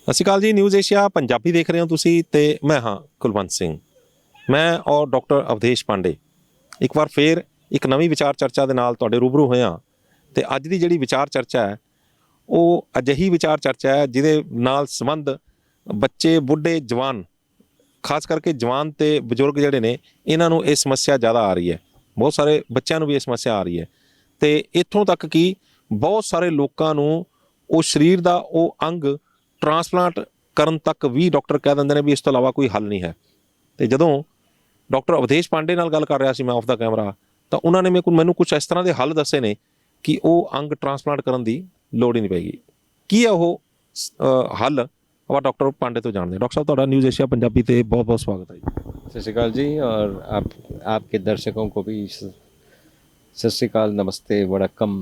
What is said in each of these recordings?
ਸਤਿ ਸ਼੍ਰੀ ਅਕਾਲ ਜੀ। News Asia Punjabi ਦੇਖ ਰਹੇ ਹੋ ਤੁਸੀਂ ਤੇ ਮੈਂ ਹਾਂ ਕੁਲਵੰਤ ਸਿੰਘ। ਮੈਂ ਔਰ ਡਾਕਟਰ ਅਵਧੇਸ਼ ਪਾਂਡੇ ਇੱਕ ਵਾਰ ਫੇਰ ਇੱਕ ਨਵੀਂ ਵਿਚਾਰ ਚਰਚਾ ਦੇ ਨਾਲ ਤੁਹਾਡੇ ਰੂਬਰੂ ਹੋਏ ਹਾਂ। ਤੇ ਅੱਜ ਦੀ ਜਿਹੜੀ ਵਿਚਾਰ ਚਰਚਾ ਹੈ ਉਹ ਅਜਿਹੀ ਵਿਚਾਰ ਚਰਚਾ ਹੈ ਜਿਹਦੇ ਨਾਲ ਸੰਬੰਧ ਬੱਚੇ, ਬੁੱਢੇ, ਜਵਾਨ, ਖਾਸ ਕਰਕੇ ਜਵਾਨ ਤੇ ਬਜ਼ੁਰਗ ਜਿਹੜੇ ਨੇ ਇਹਨਾਂ ਨੂੰ ਇਹ ਸਮੱਸਿਆ ਜ਼ਿਆਦਾ ਆ ਰਹੀ ਹੈ। ਬਹੁਤ ਸਾਰੇ ਬੱਚਿਆਂ ਨੂੰ ਵੀ ਇਹ ਸਮੱਸਿਆ ਆ ਰਹੀ ਹੈ ਤੇ ਇੱਥੋਂ ਤੱਕ ਕਿ ਬਹੁਤ ਸਾਰੇ ਲੋਕਾਂ ਨੂੰ ਉਹ ਸਰੀਰ ਦਾ ਉਹ ਅੰਗ ਟਰਾਂਸਪਲਾਂਟ ਕਰਨ ਤੱਕ ਵੀ ਡਾਕਟਰ ਕਹਿ ਦਿੰਦੇ ਨੇ ਵੀ ਇਸ ਤੋਂ ਇਲਾਵਾ ਕੋਈ ਹੱਲ ਨਹੀਂ ਹੈ। ਤੇ ਜਦੋਂ ਡਾਕਟਰ ਅਵਧੇਸ਼ ਪਾਂਡੇ ਨਾਲ ਗੱਲ ਕਰ ਰਿਹਾ ਸੀ ਮੈਂ ਆਫ ਦਾ ਕੈਮਰਾ, ਤਾਂ ਉਹਨਾਂ ਨੇ ਮੈਨੂੰ ਕੁਝ ਇਸ ਤਰ੍ਹਾਂ ਦੇ ਹੱਲ ਦੱਸੇ ਨੇ ਕਿ ਉਹ ਅੰਗ ਟਰਾਂਸਪਲਾਂਟ ਕਰਨ ਦੀ ਲੋੜ ਹੀ ਨਹੀਂ ਪਏਗੀ। ਕੀ ਹੈ ਉਹ ਹੱਲ, ਆਪਾਂ ਡਾਕਟਰ ਪਾਂਡੇ ਤੋਂ ਜਾਣਦੇ ਹਾਂ। ਡਾਕਟਰ ਸਾਹਿਬ, ਤੁਹਾਡਾ ਨਿਊਜ਼ ਏਸ਼ੀਆ पंजाबी ਤੇ बहुत बहुत स्वागत है जी। सत श्रीकाल जी, और आपके दर्शकों को भी सत श्रीकाल, नमस्ते, वड़क्कम,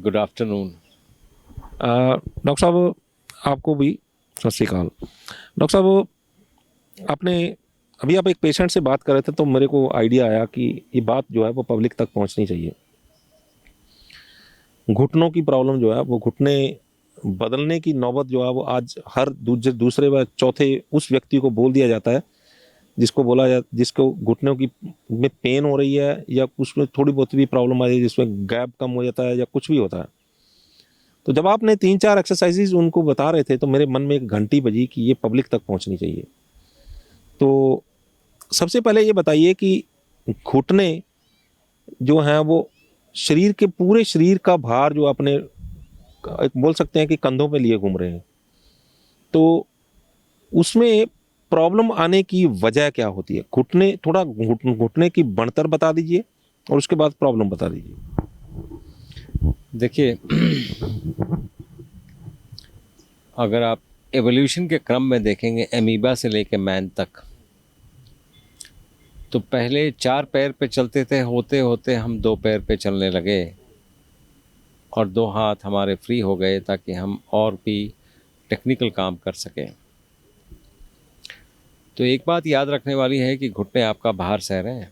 गुड आफ्टरनून। डॉक्टर साहब आपको भी सत श्रीकाल। डॉक्टर साहब, आपने अभी आप एक पेशेंट से बात कर रहे थे तो मेरे को आइडिया आया कि ये बात जो है वो पब्लिक तक पहुंचनी चाहिए। घुटनों की प्रॉब्लम जो है वो घुटने बदलने की नौबत जो है वो आज हर दूसरे व चौथे उस व्यक्ति को बोल दिया जाता है जिसको घुटनों की में पेन हो रही है या उसमें थोड़ी बहुत भी प्रॉब्लम आ रही है, जिसमें गैप कम हो जाता है या कुछ भी होता है। तो जब आपने 3-4 एक्सरसाइजेज उनको बता रहे थे तो मेरे मन में एक घंटी बजी कि ये पब्लिक तक पहुंचनी चाहिए। तो सबसे पहले ये बताइए कि घुटने जो हैं वो शरीर के पूरे शरीर का भार जो अपने बोल सकते हैं कि कंधों पे लिए घूम रहे हैं, तो उसमें प्रॉब्लम आने की वजह क्या होती है? घुटने की बढ़तर बता दीजिए और उसके बाद प्रॉब्लम बता दीजिए। देखिए, अगर आप एवोल्यूशन के क्रम में देखेंगे एमीबा से लेकर मैन तक, तो पहले 4 पैर पे चलते थे, होते होते हम 2 पैर पे चलने लगे और 2 हाथ हमारे फ्री हो गए ताकि हम और भी टेक्निकल काम कर सकें। तो एक बात याद रखने वाली है कि घुटने आपका भार सह रहे हैं।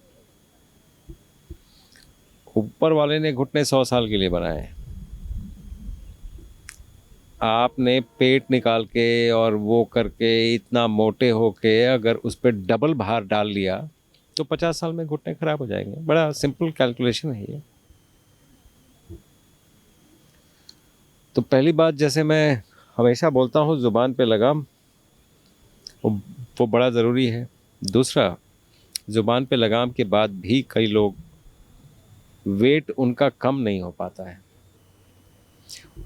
ऊपर वाले ने घुटने 100 साल के लिए बनाए हैं। आपने पेट निकाल के और वो करके इतना मोटे होके अगर उस पर डबल भार डाल लिया तो 50 साल में घुटने खराब हो जाएंगे। बड़ा सिंपल कैलकुलेशन है ये। तो पहली बात, जैसे मैं हमेशा बोलता हूँ, ज़ुबान पे लगाम वो बड़ा ज़रूरी है। दूसरा, ज़ुबान पे लगाम के बाद भी कई लोग वेट उनका कम नहीं हो पाता है।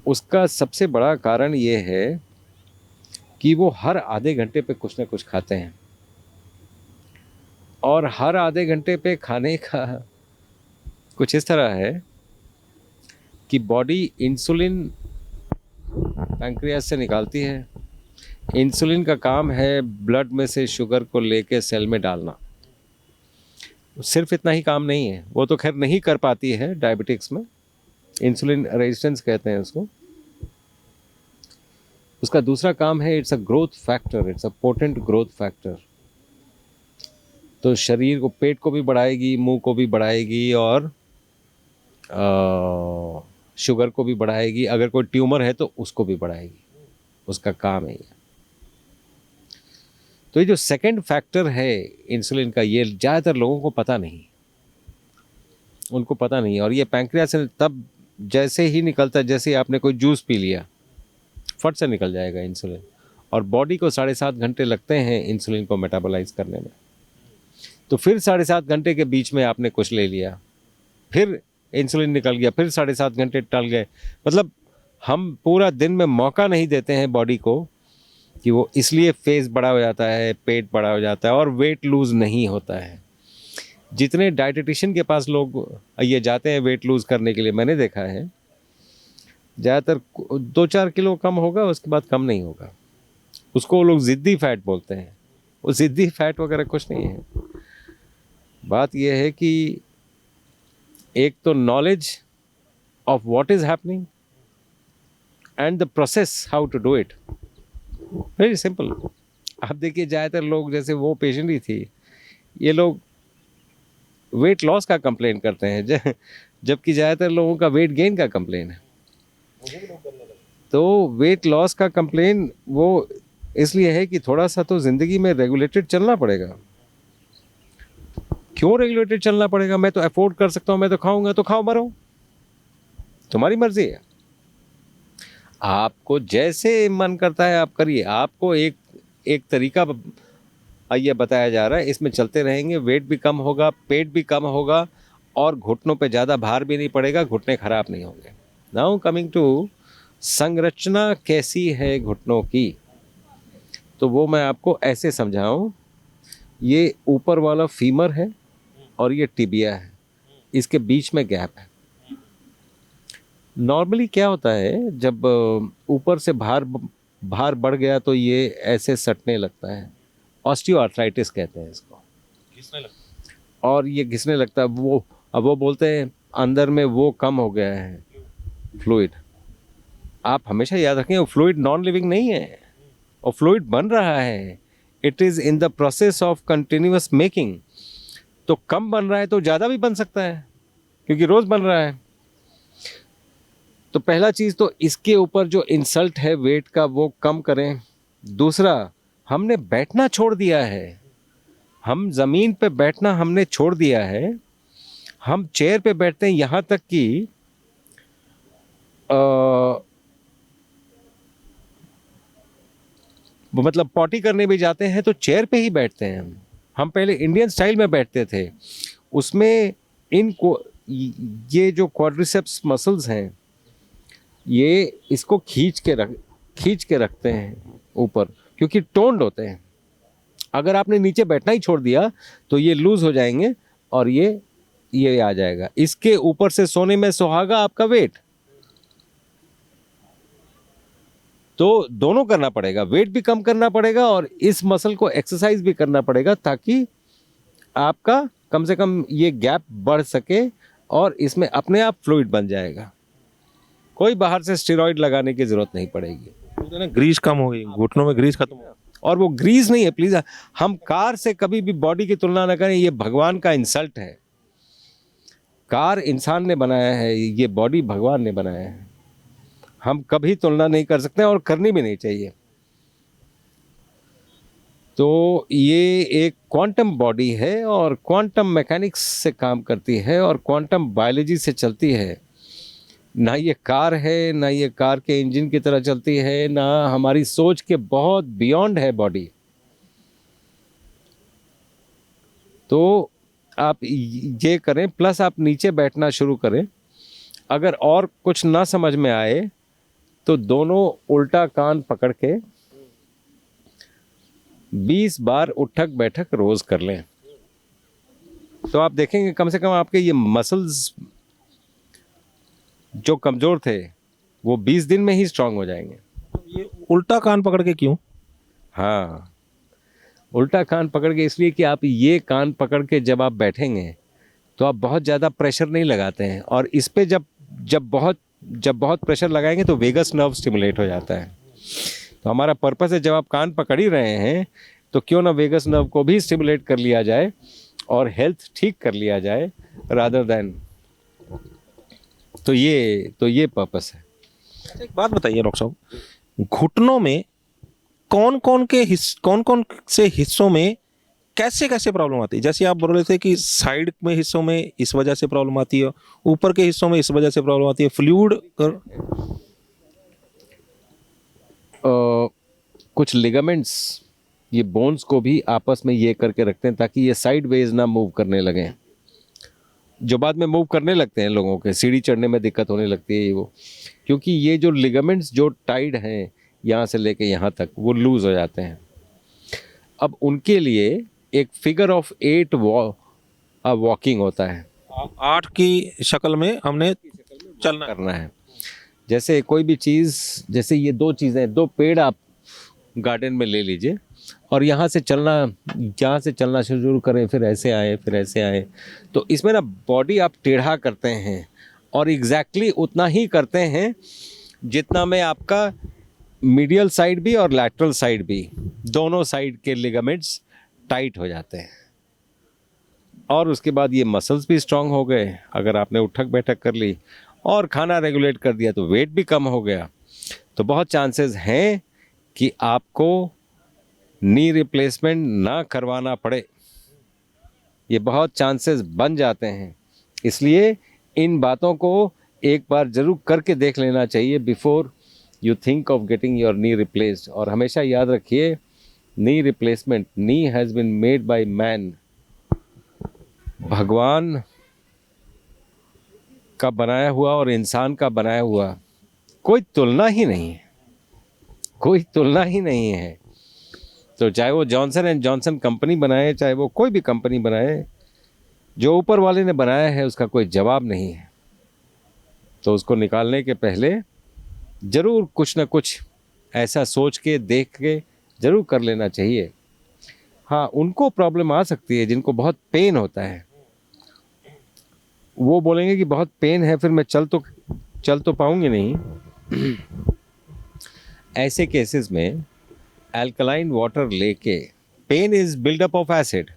उसका सबसे बड़ा कारण ये है कि वो हर आधे घंटे पे कुछ ना कुछ खाते हैं, और हर आधे घंटे पे खाने का कुछ इस तरह है कि बॉडी इंसुलिन पैंक्रियास से निकालती है। इंसुलिन का काम है ब्लड में से शुगर को लेके सेल में डालना। सिर्फ इतना ही काम नहीं है, वो तो खैर नहीं कर पाती है डायबिटिक्स में, इंसुलिन रेजिस्टेंस कहते हैं उसको। उसका दूसरा काम है, it's a growth factor, it's a potent growth factor. तो शरीर को, पेट को भी बढ़ाएगी, मुंह को भी बढ़ाएगी और शुगर को भी बढ़ाएगी। अगर कोई ट्यूमर है तो उसको भी बढ़ाएगी, उसका काम है ये। तो ये जो सेकंड फैक्टर है इंसुलिन का, ये ज़्यादातर लोगों को पता नहीं, उनको पता नहीं। और ये पैंक्रियास से तब जैसे ही निकलता है, जैसे ही आपने कोई जूस पी लिया, फट से निकल जाएगा इंसुलिन। और बॉडी को 7.5 घंटे लगते हैं इंसुलिन को मेटाबोलाइज करने में। तो फिर 7.5 घंटे के बीच में आपने कुछ ले लिया, फिर इंसुलिन निकल गया, फिर 7.5 घंटे टल गए। मतलब हम पूरा दिन में मौका नहीं देते हैं बॉडी को कि वो, इसलिए फेस बड़ा हो जाता है, पेट बड़ा हो जाता है और वेट लूज़ नहीं होता है। जितने डाइटिशियन के पास लोग ये जाते हैं वेट लूज़ करने के लिए, मैंने देखा है ज़्यादातर 2-4 किलो कम होगा, उसके बाद कम नहीं होगा। उसको वो लोग ज़िद्दी फैट बोलते हैं। वो ज़िद्दी फैट वगैरह कुछ नहीं है। बात यह है कि एक तो knowledge of what is happening and the process how to do it, very simple. आप देखिए, ज़्यादातर लोग, जैसे वो पेशेंट ही थी, ये लोग वेट लॉस का कंप्लेन करते हैं, जबकि ज़्यादातर लोगों का वेट गेन का कंप्लेन है। तो वेट लॉस का कंप्लेन वो इसलिए है कि थोड़ा सा तो ज़िंदगी में रेगुलेटेड चलना पड़ेगा। क्यों रेगुलेटेड चलना पड़ेगा? मैं तो अफोर्ड कर सकता हूँ, मैं तो खाऊंगा, तो खाओ मरो, तुम्हारी मर्जी है। आपको जैसे मन करता है आप करिए। आपको एक एक तरीका ये बताया जा रहा है, इसमें चलते रहेंगे, वेट भी कम होगा, पेट भी कम होगा और घुटनों पे ज़्यादा भार भी नहीं पड़ेगा, घुटने खराब नहीं होंगे। नाउ कमिंग टू संरचना कैसी है घुटनों की, तो वो मैं आपको ऐसे समझाऊं। ये ऊपर वाला फीमर है और ये टिबिया है, इसके बीच में गैप है। नॉर्मली क्या होता है, जब ऊपर से भार बढ़ गया तो ये ऐसे सटने लगता है, ऑस्टियोआर्थराइटिस कहते हैं इसको। घिसने लगता और ये घिसने लगता है। अब वो बोलते हैं अंदर में वो कम हो गया है फ्लूइड। आप हमेशा याद रखें, वो फ्लूइड नॉन लिविंग नहीं है, और फ्लूइड बन रहा है। It is in the process of continuous making. तो कम बन रहा है तो ज़्यादा भी बन सकता है, क्योंकि रोज़ बन रहा है। तो पहला चीज़ तो इसके ऊपर जो इंसल्ट है वेट का वो कम करें। दूसरा, हमने बैठना छोड़ दिया है, हम ज़मीन पे बैठना हमने छोड़ दिया है। हम चेयर पे बैठते हैं, यहाँ तक कि मतलब पॉटी करने भी जाते हैं तो चेयर पे ही बैठते हैं। हम पहले इंडियन स्टाइल में बैठते थे, उसमें ये जो क्वाड्रिसेप्स मसल्स हैं, ये इसको खींच के रखते हैं ऊपर, क्योंकि टोन्ड होते हैं। अगर आपने नीचे बैठना ही छोड़ दिया तो ये लूज हो जाएंगे और ये आ जाएगा। इसके ऊपर से सोने में सुहागा आपका वेट। तो दोनों करना पड़ेगा, वेट भी कम करना पड़ेगा और इस मसल को एक्सरसाइज भी करना पड़ेगा, ताकि आपका कम से कम ये गैप बढ़ सके और इसमें अपने आप फ्लूइड बन जाएगा। कोई बाहर से स्टेरॉइड लगाने की जरूरत नहीं पड़ेगी। ग्रीस कम हो गई, घुटनों में ग्रीस खत्म हो गई। और वो ग्रीस नहीं है, प्लीज। हम कार से कभी भी बॉडी की तुलना ना करें, ये भगवान का इंसल्ट है। कार इंसान ने बनाया है, ये बॉडी भगवान ने बनाया है। हम कभी तुलना नहीं कर सकते और करनी भी नहीं चाहिए। तो ये एक क्वांटम बॉडी है और क्वांटम मैकेनिक्स से काम करती है और क्वांटम बायोलॉजी से चलती है। ना ये कार है, ना ये कार के इंजन की तरह चलती है, ना हमारी सोच के बहुत बियॉन्ड है बॉडी। तो आप ये करें, प्लस आप नीचे बैठना शुरू करें। अगर और कुछ ना समझ में आए तो दोनों उल्टा कान पकड़ के 20 बार उठक बैठक रोज कर लें, तो आप देखेंगे कम से कम आपके ये मसल्स जो कमजोर थे वो 20 दिन में ही स्ट्रांग हो जाएंगे। ये उल्टा कान पकड़ के क्यों? हाँ, उल्टा कान पकड़ के इसलिए कि आप ये कान पकड़ के जब आप बैठेंगे तो आप बहुत ज़्यादा प्रेशर नहीं लगाते हैं, और इस पे जब बहुत प्रेशर लगाएंगे तो वेगस नर्व स्टिमुलेट हो जाता है। तो हमारा पर्पस है, जब आप कान पकड़ ही रहे हैं तो क्यों ना वेगस नर्व को भी स्टिमुलेट कर लिया जाए और हेल्थ ठीक कर लिया जाए, रादर देन। तो ये पर्पस है। एक बात बताइए डॉक्टर साहब, घुटनों में कौन कौन से हिस्सों में कैसे कैसे प्रॉब्लम आती है? जैसे आप बोल रहे थे कि साइड में हिस्सों में इस वजह से प्रॉब्लम आती है, ऊपर के हिस्सों में इस वजह से प्रॉब्लम आती है, फ्लूइड कुछ लिगामेंट्स ये बोन्स को भी आपस में ये करके रखते हैं ताकि ये साइड वेज ना मूव करने लगें, जो बाद में मूव करने लगते हैं। लोगों के सीढ़ी चढ़ने में दिक्कत होने लगती है वो, क्योंकि ये जो लिगामेंट्स जो टाइड हैं यहाँ से लेके यहाँ तक, वो लूज हो जाते हैं। अब उनके लिए एक फिगर ऑफ 8 वॉकिंग होता है। 8 की शक्ल में हमने चलना करना है। जैसे कोई भी चीज़, जैसे ये 2 चीज़ें, 2 पेड़ आप गार्डन में ले लीजिए और यहाँ से चलना शुरू करें, फिर ऐसे आए, फिर ऐसे आए, तो इसमें ना बॉडी आप टेढ़ा करते हैं और एग्जैक्टली उतना ही करते हैं जितना में आपका मीडियल साइड भी और लैटरल साइड भी, दोनों साइड के लिगामेंट्स टाइट हो जाते हैं। और उसके बाद ये मसल्स भी स्ट्रांग हो गए अगर आपने उठक बैठक कर ली और खाना रेगुलेट कर दिया तो वेट भी कम हो गया। तो बहुत चांसेस हैं कि आपको नी रिप्लेसमेंट ना करवाना पड़े। ये बहुत चांसेस बन जाते हैं। इसलिए इन बातों को एक बार ज़रूर करके देख लेना चाहिए before you think of getting your knee replaced. और हमेशा याद रखिए, knee replacement, knee has been made by man, भगवान का बनाया हुआ और इंसान का बनाया हुआ कोई तुलना ही नहीं है, कोई तुलना ही नहीं है। तो चाहे वो जॉनसन एंड जॉनसन कंपनी बनाए, चाहे वो कोई भी कंपनी बनाए, जो ऊपर वाले ने बनाया है उसका कोई जवाब नहीं है। तो उसको निकालने के पहले ज़रूर कुछ ना कुछ ऐसा सोच के देख के ज़रूर कर लेना चाहिए। हाँ, उनको प्रॉब्लम आ सकती है जिनको बहुत पेन होता है। वो बोलेंगे कि बहुत पेन है, फिर मैं चल तो पाऊंगी नहीं। ऐसे केसेस में अल्कलाइन वाटर लेके, pain is buildup of acid,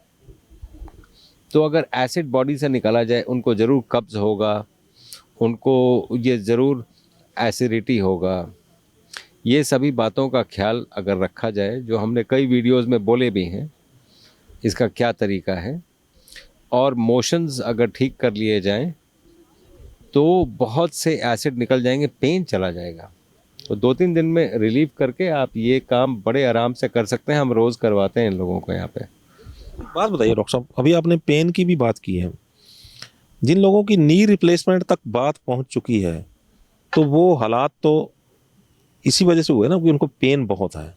तो अगर एसिड बॉडी से निकाला जाए उनको ज़रूर कब्ज़ होगा, उनको ये ज़रूर एसिडिटी होगा। ये सभी बातों का ख्याल अगर रखा जाए, जो हमने कई वीडियोस में बोले भी हैं, इसका क्या तरीका है, और मोशंस अगर ठीक कर लिए जाएं तो बहुत से एसिड निकल जाएंगे, पेन चला जाएगा। तो 2-3 दिन में रिलीव करके आप ये काम बड़े आराम से कर सकते हैं। हम रोज़ करवाते हैं इन लोगों को यहाँ पे। बात बताइए डॉक्टर साहब, अभी आपने पेन की भी बात की है। जिन लोगों की नी रिप्लेसमेंट तक बात पहुंच चुकी है, तो वो हालात तो इसी वजह से हुए ना कि उनको पेन बहुत है।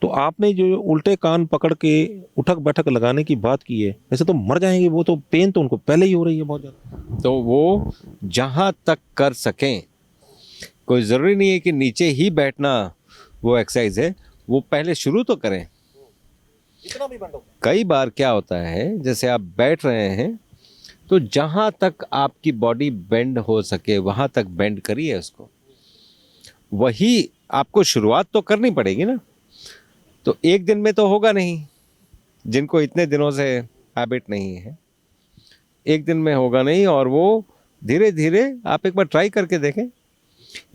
तो आपने जो उल्टे कान पकड़ के उठक बैठक लगाने की बात की है, वैसे तो मर जाएंगे वो, तो पेन तो उनको पहले ही हो रही है बहुत ज़्यादा। तो वो जहाँ तक कर सकें, कोई ज़रूरी नहीं है कि नीचे ही बैठना वो एक्सरसाइज है, वो पहले शुरू तो करें। इतना भी बंद हो। कई बार क्या होता है, जैसे आप बैठ रहे हैं तो जहाँ तक आपकी बॉडी बेंड हो सके वहाँ तक बेंड करिए उसको। वही आपको शुरुआत तो करनी पड़ेगी ना। तो एक दिन में तो होगा नहीं, जिनको इतने दिनों से हैबिट नहीं है, एक दिन में होगा नहीं। और वो धीरे धीरे आप एक बार ट्राई करके देखें।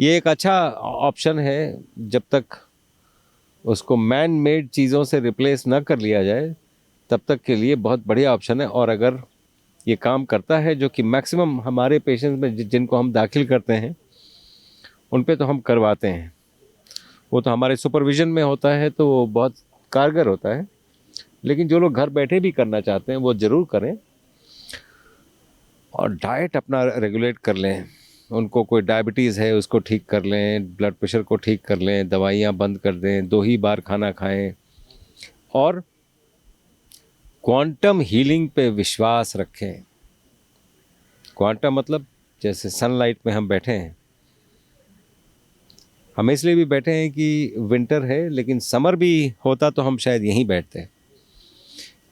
ये एक अच्छा ऑप्शन है। जब तक उसको मैन मेड चीज़ों से रिप्लेस ना कर लिया जाए, तब तक के लिए बहुत बढ़िया ऑप्शन है। और अगर ये काम करता है, जो कि मैक्सिमम हमारे पेशेंट्स में जिनको हम दाखिल करते हैं उन पे तो हम करवाते हैं, वो तो हमारे सुपरविज़न में होता है, तो वो बहुत कारगर होता है। लेकिन जो लोग घर बैठे भी करना चाहते हैं वो ज़रूर करें, और डाइट अपना रेगुलेट कर लें। उनको कोई डायबिटीज़ है उसको ठीक कर लें, ब्लड प्रेशर को ठीक कर लें, दवाइयाँ बंद कर दें, 2 ही बार खाना खाएं, और क्वांटम हीलिंग पे विश्वास रखें। क्वांटम मतलब जैसे सनलाइट में हम बैठे हैं, हम इसलिए भी बैठे हैं कि विंटर है, लेकिन समर भी होता तो हम शायद यहीं बैठते,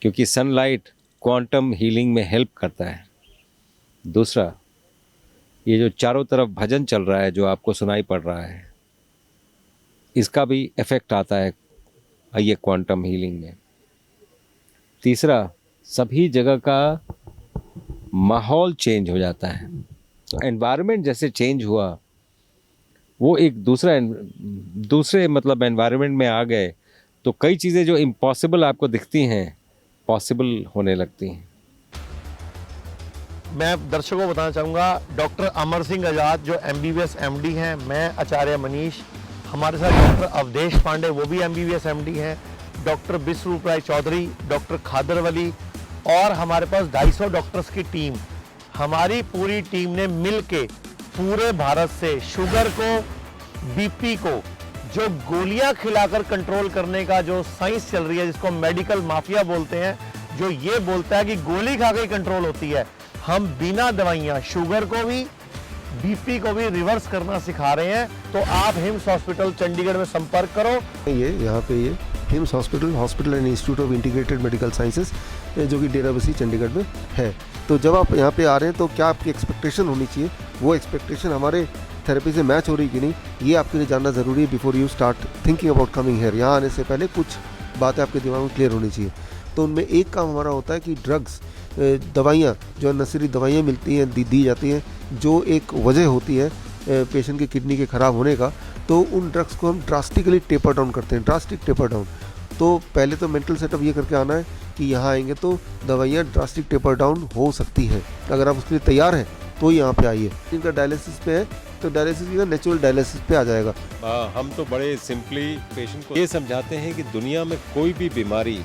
क्योंकि सनलाइट क्वांटम हीलिंग में हेल्प करता है। दूसरा, ये जो चारों तरफ भजन चल रहा है, जो आपको सुनाई पड़ रहा है, इसका भी इफ़ेक्ट आता है ये क्वांटम हीलिंग में। तीसरा, सभी जगह का माहौल चेंज हो जाता है। तो एनवायरनमेंट जैसे चेंज हुआ, वो एक दूसरे मतलब एनवायरनमेंट में आ गए, तो कई चीज़ें जो इम्पॉसिबल आपको दिखती हैं, पॉसिबल होने लगती हैं। मैं दर्शकों को बताना चाहूँगा, डॉक्टर अमर सिंह आज़ाद जो MBBS MD हैं, मैं आचार्य मनीष, हमारे साथ डॉक्टर अवधेश पांडे वो भी MBBS MD हैं, डॉक्टर विश्वरूप राय चौधरी, डॉक्टर खादर वली, और हमारे पास 250 डॉक्टर्स की टीम। हमारी पूरी टीम ने मिल के पूरे भारत से शुगर को, BP को, जो गोलियां खिलाकर कंट्रोल करने का जो साइंस चल रही है, जिसको मेडिकल माफिया बोलते हैं, जो ये बोलता है कि गोली खा के कंट्रोल होती है, हम बिना दवाइयां शुगर को भी, BP को भी रिवर्स करना सिखा रहे हैं। तो आप हिम्स हॉस्पिटल चंडीगढ़ में संपर्क करो। ये यहाँ पे ये hymns hospital and institute of integrated medical sciences, जो कि डेराबस्सी चंडीगढ़ में है। तो जब आप यहाँ पे आ रहे हैं तो क्या आपकी एक्सपेक्टेशन होनी चाहिए, वो एक्सपेक्टेशन हमारे थेरेपी से मैच हो रही कि नहीं, ये आपके लिए जानना ज़रूरी है before you start thinking about coming here. यहाँ आने से पहले कुछ बातें आपके दिमाग में क्लियर होनी चाहिए। तो उनमें एक काम हमारा होता है कि ड्रग्स, दवाइयाँ, जो नशीली दवाइयाँ मिलती हैं, दी जाती हैं, जो एक वजह होती है पेशेंट की किडनी के ख़राब होने का, तो उन ड्रग्स को हम ड्रास्टिकली टेपर डाउन करते हैं, ड्रास्टिक टेपर डाउन। तो पहले तो मेंटल सेटअप ये करके आना है कि यहाँ आएंगे तो दवाइयाँ ड्रास्टिक टेपर डाउन हो सकती हैं। अगर आप उसके लिए तैयार हैं तो यहाँ पे आइए। इनका डायलिसिस पे है तो डायलिसिस का नेचुरल डायलिसिस पे आ जाएगा। हम तो बड़े सिंपली पेशेंट को ये समझाते हैं कि दुनिया में कोई भी बीमारी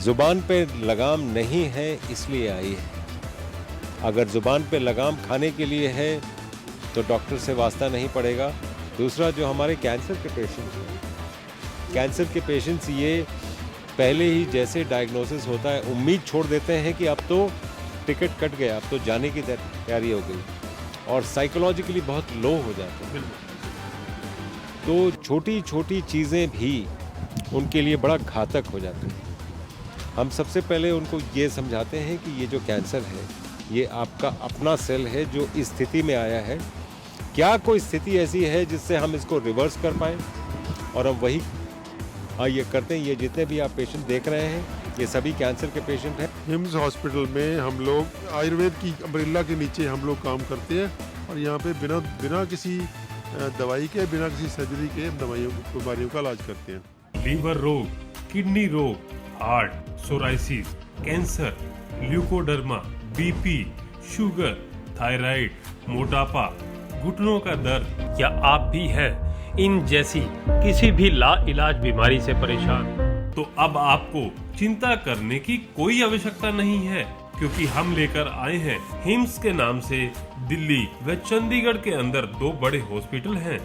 जुबान पे लगाम नहीं है इसलिए आई है। अगर जुबान पे लगाम खाने के लिए है तो डॉक्टर से वास्ता नहीं पड़ेगा। दूसरा, जो हमारे कैंसर के पेशेंट्स हैं, कैंसर के पेशेंट्स ये पहले ही जैसे डायग्नोसिस होता है उम्मीद छोड़ देते हैं कि अब तो टिकट कट गया, अब तो जाने की तैयारी हो गई, और साइकोलॉजिकली बहुत लो हो जाते हैं। तो छोटी छोटी चीज़ें भी उनके लिए बड़ा घातक हो जाती हैं। हम सबसे पहले उनको ये समझाते हैं कि ये जो कैंसर है ये आपका अपना सेल है जो इस स्थिति में आया है। क्या कोई स्थिति ऐसी है जिससे हम इसको रिवर्स कर पाएँ, और हम वही ये करते हैं। ये जितने भी आप पेशेंट देख रहे हैं ये सभी कैंसर के पेशेंट हैं। हिम्स हॉस्पिटल में हम लोग आयुर्वेद की अम्ब्रेला के नीचे हम लोग काम करते हैं, और यहाँ पे बिना किसी दवाई के, बिना किसी सर्जरी के बीमारियों का इलाज करते हैं। लीवर रोग, किडनी रोग, heart, psoriasis, cancer, leucoderma, BP, sugar, thyroid, मोटापा, घुटनों का दर्द, क्या आप भी हैं इन जैसी किसी भी लाइलाज बीमारी से परेशान? तो अब आपको चिंता करने की कोई आवश्यकता नहीं है, क्योंकि हम लेकर आए हैं हिम्स के नाम से दिल्ली व चंडीगढ़ के अंदर 2 बड़े हॉस्पिटल हैं,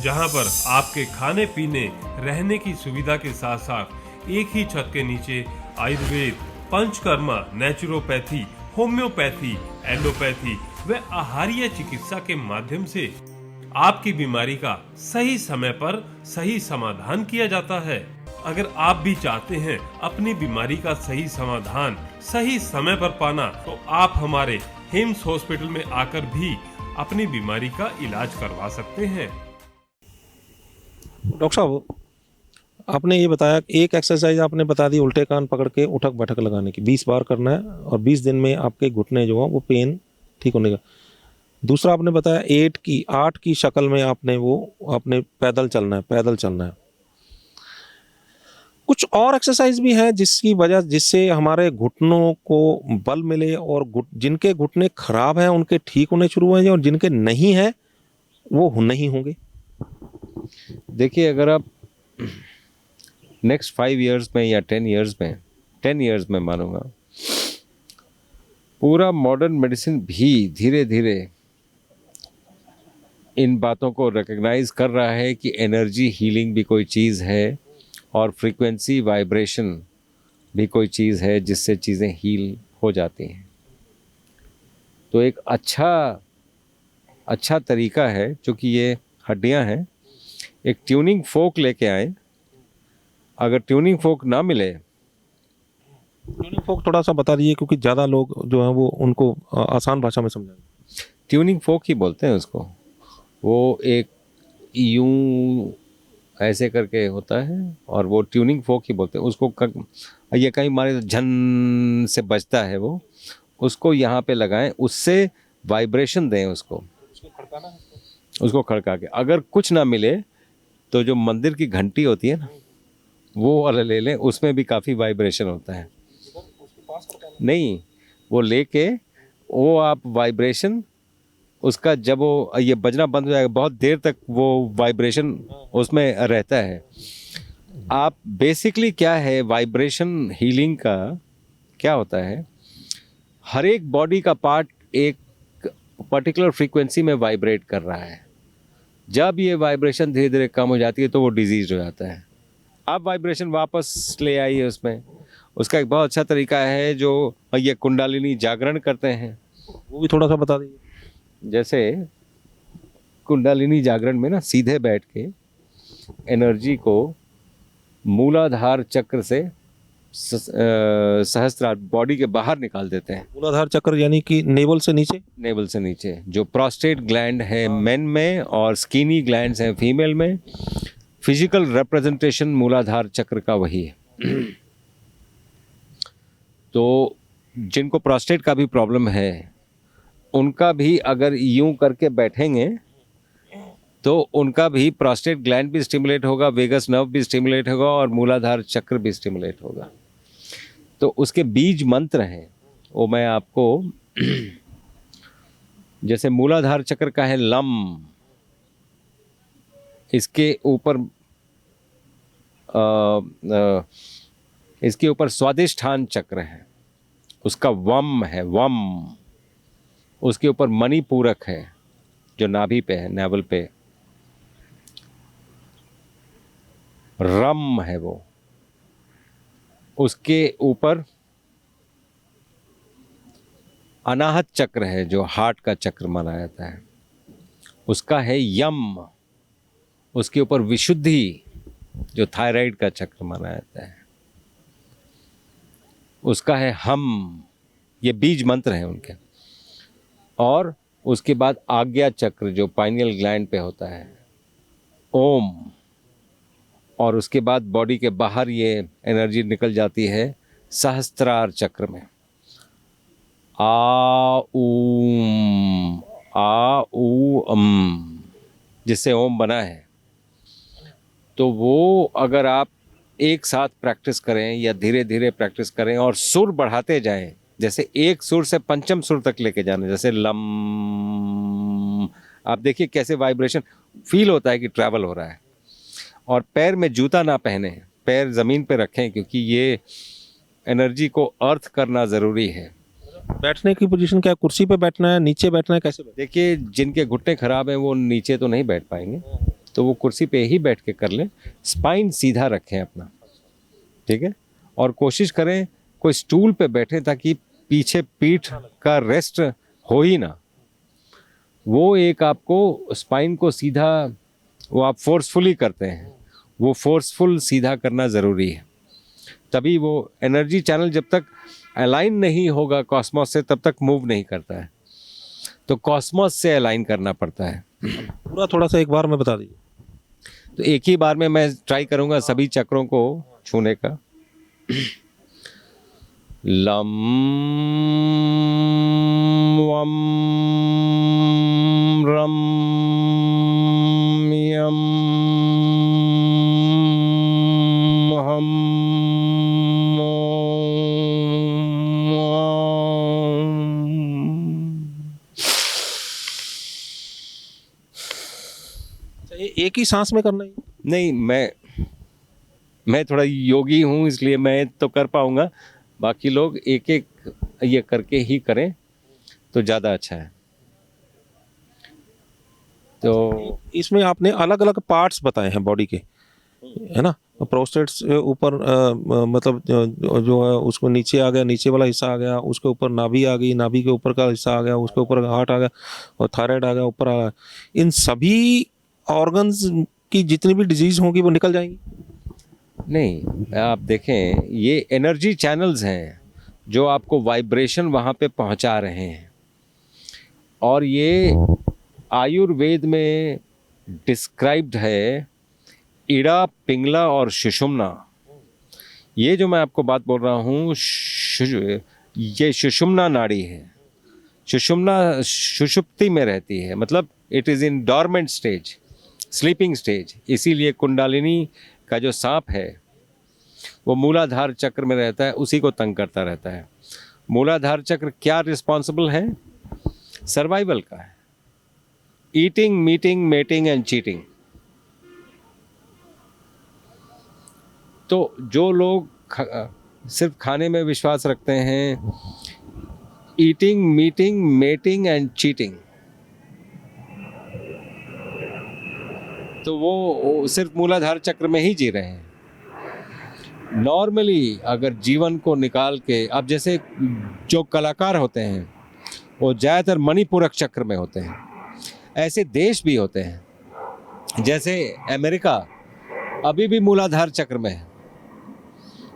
जहां पर आपके खाने पीने रहने की सुविधा के साथ साथ एक ही छत के नीचे Ayurveda, panchakarma, naturopathy, homeopathy, allopathy व आहारीय चिकित्सा के माध्यम से आपकी बीमारी का सही समय पर सही समाधान किया जाता है। अगर आप भी चाहते हैं अपनी बीमारी का सही समाधान सही समय पर पाना, तो आप हमारे हिम्स हॉस्पिटल में आकर भी अपनी बीमारी का इलाज करवा सकते हैं। डॉक्टर साहब, आपने ये बताया, एक एक्सरसाइज आपने बता दी उल्टे कान पकड़ के उठक बैठक लगाने की, 20 बार करना है और 20 दिन में आपके घुटने जो है वो पेन ठीक होने का। दूसरा आपने बताया 8 की शक्ल में आपने पैदल चलना है। कुछ और एक्सरसाइज भी है जिससे हमारे घुटनों को बल मिले, और जिनके घुटने खराब हैं उनके ठीक होने शुरू हुए हैं, और जिनके नहीं हैं वो नहीं होंगे। देखिए, अगर आप नेक्स्ट 5 इयर्स में या 10 इयर्स में मानूंगा, पूरा मॉडर्न मेडिसिन भी धीरे धीरे इन बातों को रिकग्नाइज कर रहा है कि एनर्जी हीलिंग भी कोई चीज़ है, और फ्रीक्वेंसी वाइब्रेशन भी कोई चीज़ है जिससे चीज़ें हील हो जाती हैं। तो एक अच्छा तरीका है, क्योंकि ये हड्डियां हैं, एक ट्यूनिंग फोक लेके आए। अगर ट्यूनिंग फोक ना मिले, ट्यूनिंग फोक थोड़ा सा बता दीजिए, क्योंकि ज़्यादा लोग जो हैं वो उनको आसान भाषा में समझाएंगे। ट्यूनिंग फोक ही बोलते हैं उसको। वो एक यूं ऐसे करके होता है, और वो ट्यूनिंग फोक ही बोलते हैं उसको। ये कहीं मारे तो झन से बजता है वो, उसको यहाँ पे लगाएं, उससे वाइब्रेशन दें उसको खड़का के। अगर कुछ ना मिले तो जो मंदिर की घंटी होती है ना, वो वाला ले लें, उसमें भी काफ़ी वाइब्रेशन होता है। नहीं, वो लेके वो आप वाइब्रेशन उसका, जब वो ये बजना बंद हो जाएगा, बहुत देर तक वो वाइब्रेशन उसमें रहता है। आप बेसिकली क्या है, वाइब्रेशन हीलिंग का क्या होता है, हर एक बॉडी का पार्ट एक पर्टिकुलर फ्रीक्वेंसी में वाइब्रेट कर रहा है। जब ये वाइब्रेशन धीरे धीरे कम हो जाती है तो वो डिजीज हो जाता है। आप वाइब्रेशन वापस ले आइए उसमें। उसका एक बहुत अच्छा तरीका है जो ये कुंडलिनी जागरण करते हैं, वो भी थोड़ा सा बता दीजिए। जैसे कुंडलिनी जागरण में ना सीधे बैठ के एनर्जी को मूलाधार चक्र से सहस्त्रार बॉडी के बाहर निकाल देते हैं। मूलाधार चक्र यानी कि नेवल से नीचे, जो प्रोस्टेट ग्लैंड है मेन में और स्किनी ग्लैंड्स हैं फीमेल में, फिजिकल रिप्रेजेंटेशन मूलाधार चक्र का वही है। तो जिनको प्रोस्टेट का भी प्रॉब्लम है, उनका भी अगर यूं करके बैठेंगे तो उनका भी प्रोस्टेट ग्लैंड भी स्टिमुलेट होगा, वेगस नर्व भी स्टिमुलेट होगा और मूलाधार चक्र भी स्टिमुलेट होगा। तो उसके बीज मंत्र हैं वो मैं आपको जैसे मूलाधार चक्र का है लम, इसके ऊपर स्वादिष्ठान चक्र है, उसका वम है वम। उसके ऊपर मणिपूरक है जो नाभि पे है, नेवल पे। रम है वो। उसके ऊपर अनाहत चक्र है जो हार्ट का चक्र माना जाता है, उसका है यम। उसके ऊपर विशुद्धि जो थायराइड का चक्र माना जाता है, उसका है हम। ये बीज मंत्र हैं उनके। और उसके बाद आज्ञा चक्र जो पाइनियल ग्लैंड पे होता है, ओम। और उसके बाद बॉडी के बाहर ये एनर्जी निकल जाती है सहस्त्रार चक्र में, आ ऊ अम, जिससे ओम बना है। तो वो अगर आप एक साथ प्रैक्टिस करें या धीरे धीरे प्रैक्टिस करें और सुर बढ़ाते जाएं, जैसे एक सुर से पंचम सुर तक लेके जाना, जैसे लम, आप देखिए कैसे वाइब्रेशन फील होता है कि ट्रैवल हो रहा है। और पैर में जूता ना पहने, पैर ज़मीन पे रखें, क्योंकि ये एनर्जी को अर्थ करना ज़रूरी है। बैठने की पोजीशन क्या, कुर्सी पे बैठना है, नीचे बैठना है, कैसे बैठना देखिए जिनके घुटने खराब हैं वो नीचे तो नहीं बैठ पाएंगे, तो वो कुर्सी पे ही बैठ के कर लें। स्पाइन सीधा रखें अपना, ठीक है। और कोशिश करें कोई स्टूल पे बैठे ताकि पीछे पीठ का रेस्ट हो ही ना। वो एक आपको स्पाइन को सीधा, वो आप फोर्सफुली करते हैं, वो फोर्सफुल सीधा करना ज़रूरी है। तभी वो एनर्जी चैनल जब तक अलाइन नहीं होगा कॉस्मोस से, तब तक मूव नहीं करता है। तो कॉस्मोस से अलाइन करना पड़ता है। पूरा थोड़ा सा एक बार में बता दीजिए। तो एक ही बार में मैं ट्राई करूंगा सभी चक्रों को छूने का। लम वम रम यम हम एक ही सांस में करना है? नहीं, मैं थोड़ा योगी हूँ इसलिए मैं तो कर पाऊंगा। बाकी लोग एक एक ये करके ही करें तो ज़्यादा अच्छा है। तो इसमें आपने अलग अलग पार्ट्स बताए हैं बॉडी के, है ना। प्रोस्टेट से ऊपर मतलब जो है उसको नीचे आ गया, नीचे वाला हिस्सा आ गया, उसके ऊपर नाभि आ गई, नाभि के ऊपर का हिस्सा आ गया, उसके ऊपर हार्ट आ गया और थायराइड आ गया, ऊपर आ गया। इन सभी ऑर्गन्स की जितनी भी डिजीज होंगी वो निकल जाएंगी? नहीं, आप देखें ये एनर्जी चैनल्स हैं जो आपको वाइब्रेशन वहाँ पे पहुँचा रहे हैं। और ये आयुर्वेद में डिस्क्राइब्ड है इड़ा, पिंगला और सुषुम्ना। ये जो मैं आपको बात बोल रहा हूँ, ये सुषुम्ना नाड़ी है। सुषुम्ना सुषुप्ति में रहती है, मतलब it is in dormant stage, sleeping stage. इसीलिए कुंडलिनी का जो सांप है वो मूलाधार चक्र में रहता है, उसी को तंग करता रहता है। मूलाधार चक्र क्या रिस्पॉन्सिबल है? सर्वाइवल का है। Eating, meeting, mating and cheating. तो जो लोग सिर्फ खाने में विश्वास रखते हैं, eating, meeting, mating and cheating, तो वो सिर्फ मूलाधार चक्र में ही जी रहे हैं। नॉर्मली अगर जीवन को निकाल के, अब जैसे जो कलाकार होते हैं वो ज़्यादातर मणिपूरक चक्र में होते हैं। ऐसे देश भी होते हैं, जैसे अमेरिका अभी भी मूलाधार चक्र में है,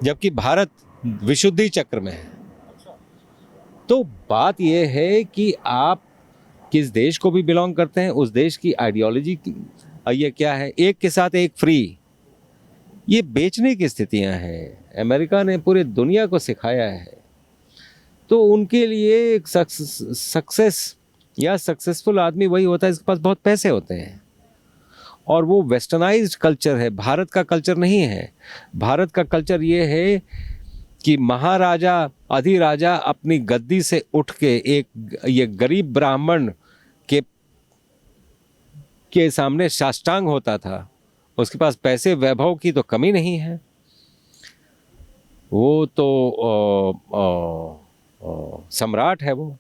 जबकि भारत विशुद्धि चक्र में है। तो बात यह है कि आप किस देश को भी बिलोंग करते हैं, उस देश की आइडियोलॉजी ये क्या है। एक के साथ एक फ्री, ये बेचने की स्थितियां हैं। अमेरिका ने पूरे दुनिया को सिखाया है। तो उनके लिए एक सक्सेस या सक्सेसफुल आदमी वही होता है जिसके पास बहुत पैसे होते हैं। और वो वेस्टर्नाइज्ड कल्चर है, भारत का कल्चर नहीं है। भारत का कल्चर ये है कि महाराजा अधिराजा अपनी गद्दी से उठ के ये गरीब ब्राह्मण के सामने साष्टांग होता था। उसके पास पैसे वैभव की तो कमी नहीं है, वो तो सम्राट है वो,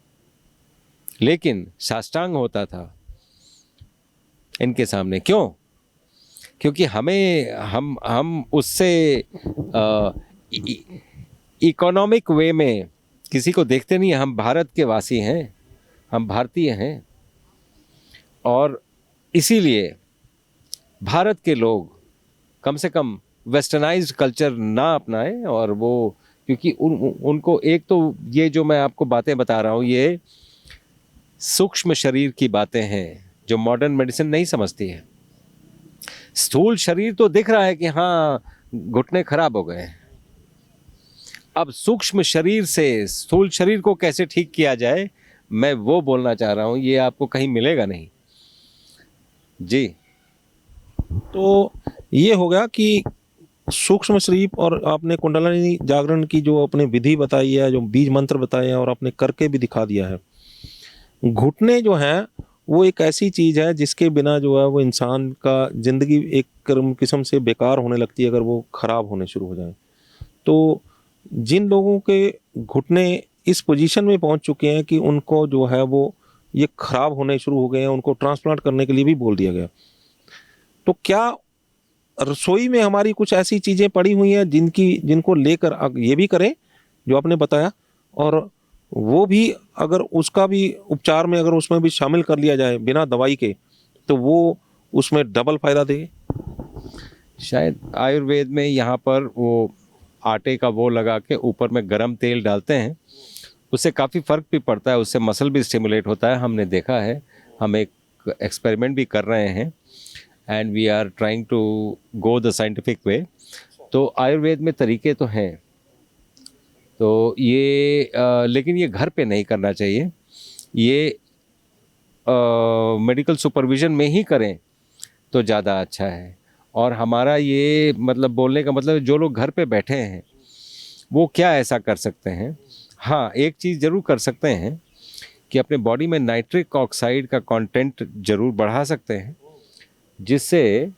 लेकिन साष्टांग होता था इनके सामने। क्यों? क्योंकि हम उससे इकोनॉमिक वे में किसी को देखते नहीं। हम भारत के वासी हैं, हम भारतीय हैं, और इसीलिए भारत के लोग कम से कम वेस्टर्नाइज्ड कल्चर ना अपनाएं। और वो क्योंकि उनको एक तो ये जो मैं आपको बातें बता रहा हूँ, ये सूक्ष्म शरीर की बातें हैं जो मॉडर्न मेडिसिन नहीं समझती है। स्थूल शरीर तो दिख रहा है कि हाँ घुटने खराब हो गए, अब सूक्ष्म शरीर से स्थूल शरीर को कैसे ठीक किया जाए, मैं वो बोलना चाह रहा हूँ। ये आपको कहीं मिलेगा नहीं जी। तो ये हो गया कि सूक्ष्म शरीर, और आपने कुंडलिनी जागरण की जो अपने विधि बताई है, जो बीज मंत्र बताए हैं, और आपने करके भी दिखा दिया है। घुटने जो हैं वो एक ऐसी चीज़ है जिसके बिना जो है वो इंसान का ज़िंदगी एक किस्म से बेकार होने लगती है अगर वो ख़राब होने शुरू हो जाए। तो जिन लोगों के घुटने इस पोजीशन में पहुंच चुके हैं कि उनको जो है वो ये ख़राब होने शुरू हो गए हैं, उनको ट्रांसप्लांट करने के लिए भी बोल दिया गया। तो क्या रसोई में हमारी कुछ ऐसी चीज़ें पड़ी हुई हैं जिनको लेकर ये भी करें जो आपने बताया, और वो भी अगर उसका भी उपचार में अगर उसमें भी शामिल कर लिया जाए बिना दवाई के, तो वो उसमें डबल फायदा दे? शायद आयुर्वेद में यहाँ पर वो आटे का वो लगा के ऊपर में गरम तेल डालते हैं, उससे काफ़ी फ़र्क भी पड़ता है, उससे मसल भी स्टिमुलेट होता है, हमने देखा है। हम एक एक्सपेरिमेंट भी कर रहे हैं and we are trying to go the scientific way. तो आयुर्वेद में तरीके तो हैं, तो ये लेकिन ये घर पे नहीं करना चाहिए, ये मेडिकल सुपरविज़न में ही करें तो ज़्यादा अच्छा है। और हमारा ये मतलब बोलने का मतलब जो लोग घर पे बैठे हैं वो क्या ऐसा कर सकते हैं। हाँ, एक चीज़ ज़रूर कर सकते हैं कि अपने बॉडी में नाइट्रिक ऑक्साइड का कंटेंट ज़रूर बढ़ा सकते हैं, जिससे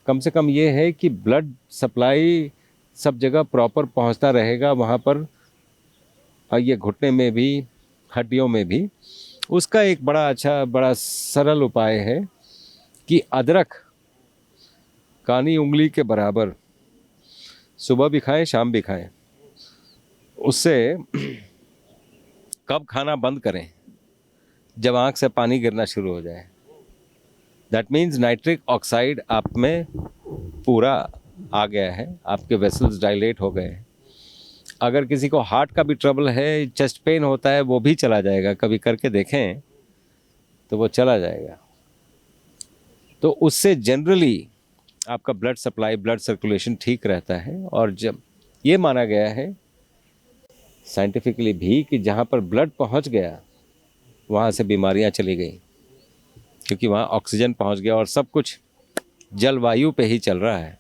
कम से कम ये है कि ब्लड सप्लाई सब जगह प्रॉपर पहुंचता रहेगा वहाँ पर, ये घुटने में भी, हड्डियों में भी। उसका एक बड़ा अच्छा बड़ा सरल उपाय है कि अदरक कानी उंगली के बराबर सुबह भी खाएं शाम भी खाएं। उससे कब खाना बंद करें? जब आँख से पानी गिरना शुरू हो जाए। दैट मीन्स नाइट्रिक ऑक्साइड आप में पूरा आ गया है, आपके वेसल्स डायलेट हो गए हैं। अगर किसी को हार्ट का भी ट्रबल है, चेस्ट पेन होता है, वो भी चला जाएगा। कभी करके देखें तो वो चला जाएगा। तो उससे जनरली आपका ब्लड सप्लाई, ब्लड सर्कुलेशन ठीक रहता है। और जब ये माना गया है साइंटिफिकली भी कि जहाँ पर ब्लड पहुँच गया वहाँ से बीमारियाँ चली गई, क्योंकि वहाँ ऑक्सीजन पहुँच गया और सब कुछ जलवायु पे ही चल रहा है।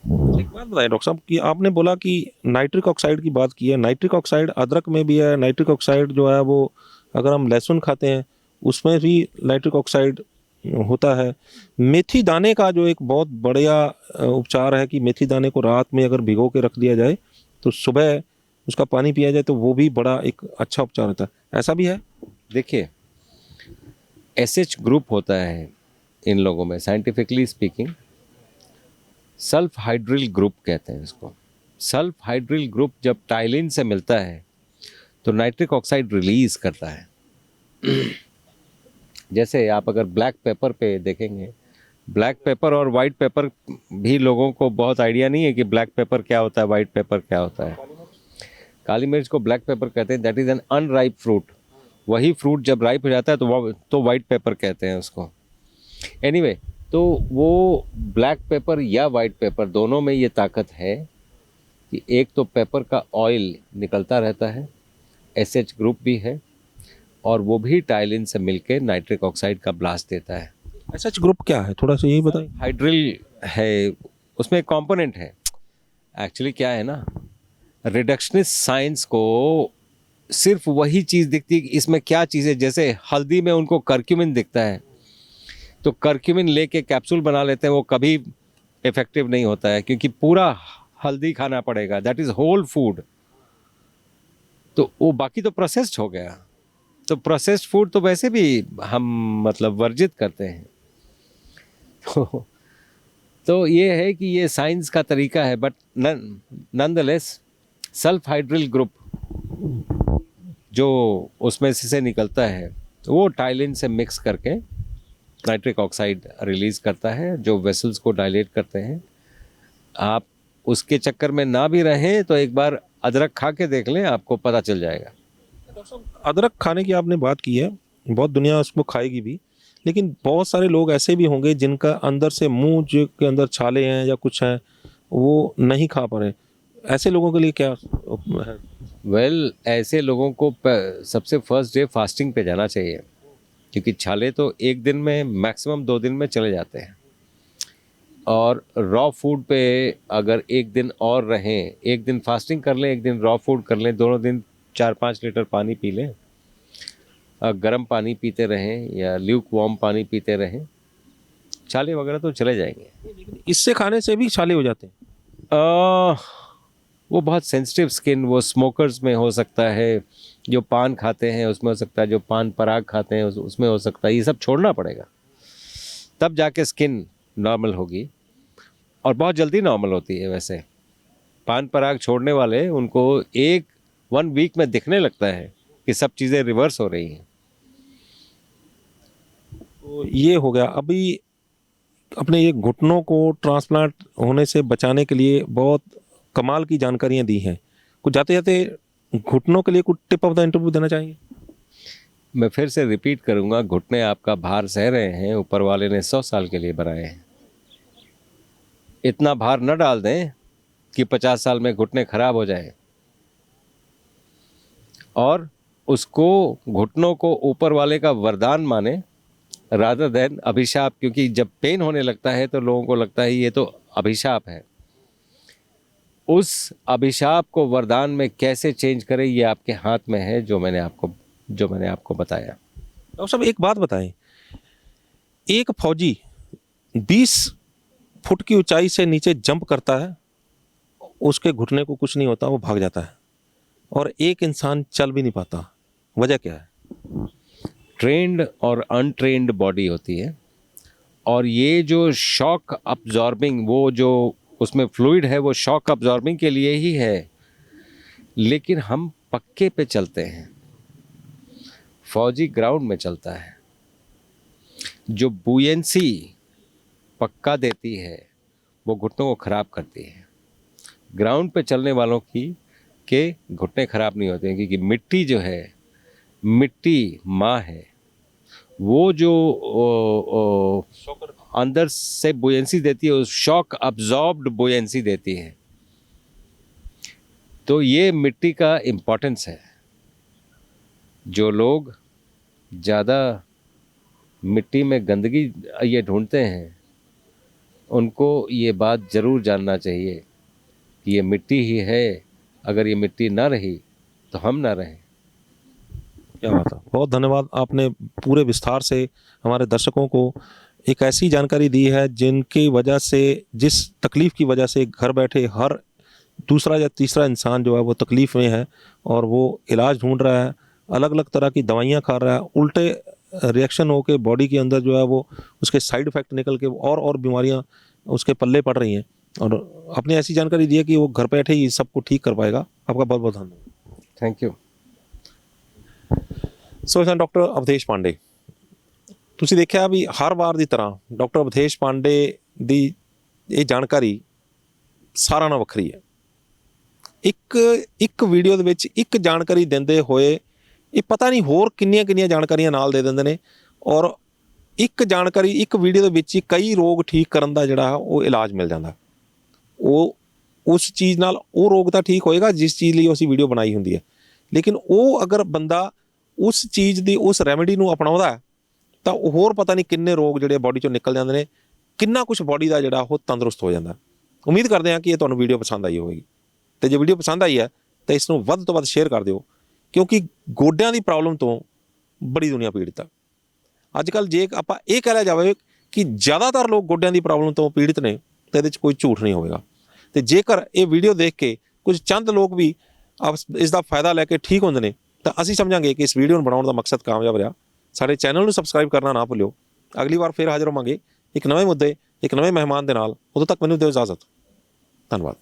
एक बात बताइए डॉक्टर साहब कि आपने बोला कि नाइट्रिक ऑक्साइड की बात की है। नाइट्रिक ऑक्साइड अदरक में भी है, नाइट्रिक ऑक्साइड जो है वो अगर हम लहसुन खाते हैं उसमें भी नाइट्रिक ऑक्साइड होता है। मेथी दाने का जो एक बहुत बढ़िया उपचार है कि मेथी दाने को रात में अगर भिगो के रख दिया जाए तो सुबह उसका पानी पिया जाए तो वो भी बड़ा एक अच्छा उपचार होता है। ऐसा भी है? देखिए, SH ग्रुप होता है इन लोगों में, scientifically speaking sulph hydryl group कहते हैं इसको। सल्फ हाइड्रिल ग्रुप जब टाइलिन से मिलता है तो नाइट्रिक ऑक्साइड रिलीज करता है। जैसे आप अगर ब्लैक पेपर पे देखेंगे, ब्लैक पेपर और वाइट पेपर भी लोगों को बहुत आइडिया नहीं है कि ब्लैक पेपर क्या होता है, वाइट पेपर क्या होता है। काली मिर्च को ब्लैक पेपर कहते हैं, that is an unripe fruit. वही फ्रूट जब राइप हो जाता है तो वाइट पेपर कहते हैं उसको। एनीवे, तो वो ब्लैक पेपर या वाइट पेपर दोनों में ये ताकत है कि एक तो पेपर का ऑयल निकलता रहता है, SH ग्रुप भी है, और वो भी टाइलिन से मिलके नाइट्रिक ऑक्साइड का ब्लास्ट देता है। एसएच ग्रुप क्या है, थोड़ा सा यही बताइए। हाइड्रिल है, उसमें एक कंपोनेंट है। एक्चुअली क्या है ना, रिडक्शनिस्ट साइंस को सिर्फ वही चीज़ दिखती है कि इसमें क्या चीज़ है। जैसे हल्दी में उनको करक्यूमिन दिखता है, तो करक्यूमिन लेके कैप्सूल बना लेते हैं, वो कभी इफेक्टिव नहीं होता है क्योंकि पूरा हल्दी खाना पड़ेगा, दैट इज़ होल फूड। तो वो बाकी तो प्रोसेस्ड हो गया। तो प्रोसेस्ड फूड तो वैसे भी हम मतलब वर्जित करते हैं। तो ये है कि ये साइंस का तरीका है, but nonetheless sulph hydryl group जो उसमें से निकलता है वो टाइलिन से मिक्स करके नाइट्रिक ऑक्साइड रिलीज करता है जो वेसल्स को डायलेट करते हैं। आप उसके चक्कर में ना भी रहें तो एक बार अदरक खा के देख लें, आपको पता चल जाएगा। अदरक खाने की आपने बात की है, बहुत दुनिया उसको खाएगी भी, लेकिन बहुत सारे लोग ऐसे भी होंगे जिनका अंदर से मुंह जो के अंदर छाले हैं या कुछ हैं वो नहीं खा पा रहे, ऐसे लोगों के लिए क्या है? वेल, ऐसे लोगों को सबसे फर्स्ट डे फास्टिंग पे जाना चाहिए क्योंकि छाले तो एक दिन में मैक्सिमम 2 दिन में चले जाते हैं। और रॉ फूड पे अगर एक दिन और रहें, एक दिन फास्टिंग कर लें, एक दिन रॉ फूड कर लें, दोनों दिन 4-5 लीटर पानी पी लें, गर्म पानी पीते रहें या ल्यूक वार्म पानी पीते रहें, छाले वगैरह तो चले जाएंगे। इससे खाने से भी छाले हो जाते हैं? वो बहुत सेंसिटिव स्किन, वो स्मोकर्स में हो सकता है, जो पान खाते हैं उसमें हो सकता है, जो पान पराग खाते हैं उसमें हो सकता है। ये सब छोड़ना पड़ेगा, तब जाके स्किन नॉर्मल होगी, और बहुत जल्दी नॉर्मल होती है। वैसे पान पराग छोड़ने वाले उनको 1 वीक में दिखने लगता है कि सब चीज़ें रिवर्स हो रही हैं। तो ये हो गया। अभी अपने ये घुटनों को ट्रांसप्लांट होने से बचाने के लिए बहुत कमाल की जानकारियां दी हैं। कुछ जाते जाते घुटनों के लिए कुछ टिप ऑफ द इंटरव्यू देना चाहेंगे? मैं फिर से रिपीट करूंगा, घुटने आपका भार सह रहे हैं, ऊपर वाले ने 100 साल के लिए बनाए हैं। इतना भार न डाल दें कि 50 साल में घुटने खराब हो जाए, और उसको घुटनों को ऊपर वाले का वरदान माने रादर देन अभिशाप। क्योंकि जब पेन होने लगता है तो लोगों को लगता है ये तो अभिशाप है। उस अभिशाप को वरदान में कैसे चेंज करें ये आपके हाथ में है, जो मैंने आपको बताया। डॉक्टर साहब एक बात बताएं, एक फौजी 20 फुट की ऊंचाई से नीचे जंप करता है, उसके घुटने को कुछ नहीं होता, वो भाग जाता है, और एक इंसान चल भी नहीं पाता, वजह क्या है? ट्रेंड और अनट्रेंड बॉडी होती है, और ये जो शॉक अब्जॉर्बिंग, वो जो उसमें फ्लूइड है वो शॉक अब्जॉर्बिंग के लिए ही है, लेकिन हम पक्के पे चलते हैं, फौजी ग्राउंड में चलता है। जो बुयेंसी पक्का देती है वो घुटनों को ख़राब करती है। ग्राउंड पे चलने वालों के घुटने ख़राब नहीं होते हैं, क्योंकि मिट्टी जो है, मिट्टी माँ है, वो जो अंदर से बुयेंसी देती है, शॉक अब्जॉर्ब्ड बुयेंसी देती है। तो ये मिट्टी का इम्पोर्टेंस है। जो लोग ज़्यादा मिट्टी में गंदगी ये ढूंढते हैं, उनको ये बात ज़रूर जानना चाहिए कि ये मिट्टी ही है, अगर ये मिट्टी ना रही तो हम ना रहें। क्या बात है, बहुत धन्यवाद। आपने पूरे विस्तार से हमारे दर्शकों को एक ऐसी जानकारी दी है जिनकी वजह से, जिस तकलीफ़ की वजह से घर बैठे हर दूसरा या तीसरा इंसान जो है वो तकलीफ़ में है और वो इलाज ढूंढ रहा है, अलग अलग तरह की दवाइयाँ खा रहा है, उल्टे रिएक्शन हो के बॉडी के अंदर जो है वो उसके साइड इफ़ेक्ट निकल के और बीमारियाँ उसके पल्ले पड़ रही हैं, और आपने ऐसी जानकारी दी है कि वो घर बैठे ही सबको ठीक कर पाएगा। आपका बहुत बहुत धन्यवाद। Thank you. So doctor Avadhesh Pandey, ਤੁਸੀਂ ਦੇਖਿਆ ਵੀ ਹਰ ਵਾਰ ਦੀ ਤਰ੍ਹਾਂ ਡਾਕਟਰ ਅਵਧੇਸ਼ ਪਾਂਡੇ ਦੀ ਇਹ ਜਾਣਕਾਰੀ ਸਾਰਿਆਂ ਨਾਲੋਂ ਵੱਖਰੀ ਹੈ। ਇੱਕ ਵੀਡੀਓ ਦੇ ਵਿੱਚ ਇੱਕ ਜਾਣਕਾਰੀ ਦਿੰਦੇ ਹੋਏ ਇਹ ਪਤਾ ਨਹੀਂ ਹੋਰ ਕਿੰਨੀਆਂ ਜਾਣਕਾਰੀਆਂ ਨਾਲ ਦੇ ਦਿੰਦੇ ਨੇ, ਔਰ ਇੱਕ ਜਾਣਕਾਰੀ ਇੱਕ ਵੀਡੀਓ ਦੇ ਵਿੱਚ ਹੀ ਕਈ ਰੋਗ ਠੀਕ ਕਰਨ ਦਾ ਜਿਹੜਾ ਉਹ ਇਲਾਜ ਮਿਲ ਜਾਂਦਾ। ਉਹ ਉਸ ਚੀਜ਼ ਨਾਲ ਉਹ ਰੋਗ ਤਾਂ ਠੀਕ ਹੋਏਗਾ ਜਿਸ ਚੀਜ਼ ਲਈ ਅਸੀਂ ਵੀਡੀਓ ਬਣਾਈ ਹੁੰਦੀ ਹੈ, ਲੇਕਿਨ ਉਹ ਅਗਰ ਬੰਦਾ ਉਸ ਚੀਜ਼ ਦੀ ਉਸ ਰੈਮੇਡੀ ਨੂੰ ਅਪਣਾਉਂਦਾ ਹੈ ਤਾਂ ਉਹ ਹੋਰ ਪਤਾ ਨਹੀਂ ਕਿੰਨੇ ਰੋਗ ਜਿਹੜੇ ਬਾਡੀ ਚੋਂ ਨਿਕਲ ਜਾਂਦੇ ਨੇ, ਕਿੰਨਾ ਕੁਝ ਬਾਡੀ ਦਾ ਜਿਹੜਾ ਉਹ ਤੰਦਰੁਸਤ ਹੋ ਜਾਂਦਾ। ਉਮੀਦ ਕਰਦੇ ਹਾਂ ਕਿ ਇਹ ਤੁਹਾਨੂੰ ਵੀਡੀਓ ਪਸੰਦ ਆਈ ਹੋਵੇਗੀ, ਤੇ ਜੇ ਵੀਡੀਓ ਪਸੰਦ ਆਈ ਹੈ ਤਾਂ ਇਸ ਨੂੰ ਵੱਧ ਤੋਂ ਵੱਧ ਸ਼ੇਅਰ ਕਰ ਦਿਓ, ਕਿਉਂਕਿ ਗੋਡਿਆਂ ਦੀ ਪ੍ਰੋਬਲਮ ਤੋਂ ਬੜੀ ਦੁਨੀਆ ਪੀੜਿਤ ਆ। ਅੱਜ ਕੱਲ੍ਹ ਜੇ ਆਪਾਂ ਇਹ ਕਹਿ ਲਿਆ ਜਾਵੇ ਕਿ ਜ਼ਿਆਦਾਤਰ ਲੋਕ ਗੋਡਿਆਂ ਦੀ ਪ੍ਰੋਬਲਮ ਤੋਂ ਪੀੜਿਤ ਨੇ ਤਾਂ ਇਹਦੇ 'ਚ ਕੋਈ ਝੂਠ ਨਹੀਂ ਹੋਵੇਗਾ। ਤੇ ਜੇਕਰ ਇਹ ਵੀਡੀਓ ਦੇਖ ਕੇ ਕੁਝ ਚੰਦ ਲੋਕ ਵੀ ਇਸ ਦਾ ਫਾਇਦਾ ਲੈ ਕੇ ਠੀਕ ਹੁੰਦੇ ਨੇ ਤਾਂ ਅਸੀਂ ਸਮਝਾਂਗੇ ਕਿ ਇਸ ਵੀਡੀਓ ਨੂੰ ਬਣਾਉਣ ਦਾ ਮਕਸਦ ਕਾਮਯਾਬ ਰਿਹਾ। ਸਾਡੇ ਚੈਨਲ ਨੂੰ ਸਬਸਕ੍ਰਾਈਬ ਕਰਨਾ ਨਾ ਭੁੱਲਿਓ। ਅਗਲੀ ਵਾਰ ਫਿਰ ਹਾਜ਼ਰ ਹੋਵਾਂਗੇ ਇੱਕ ਨਵੇਂ ਮੁੱਦੇ, ਇੱਕ ਨਵੇਂ ਮਹਿਮਾਨ ਦੇ ਨਾਲ। ਉਦੋਂ ਤੱਕ ਮੈਨੂੰ ਦਿਓ ਇਜਾਜ਼ਤ। ਧੰਨਵਾਦ।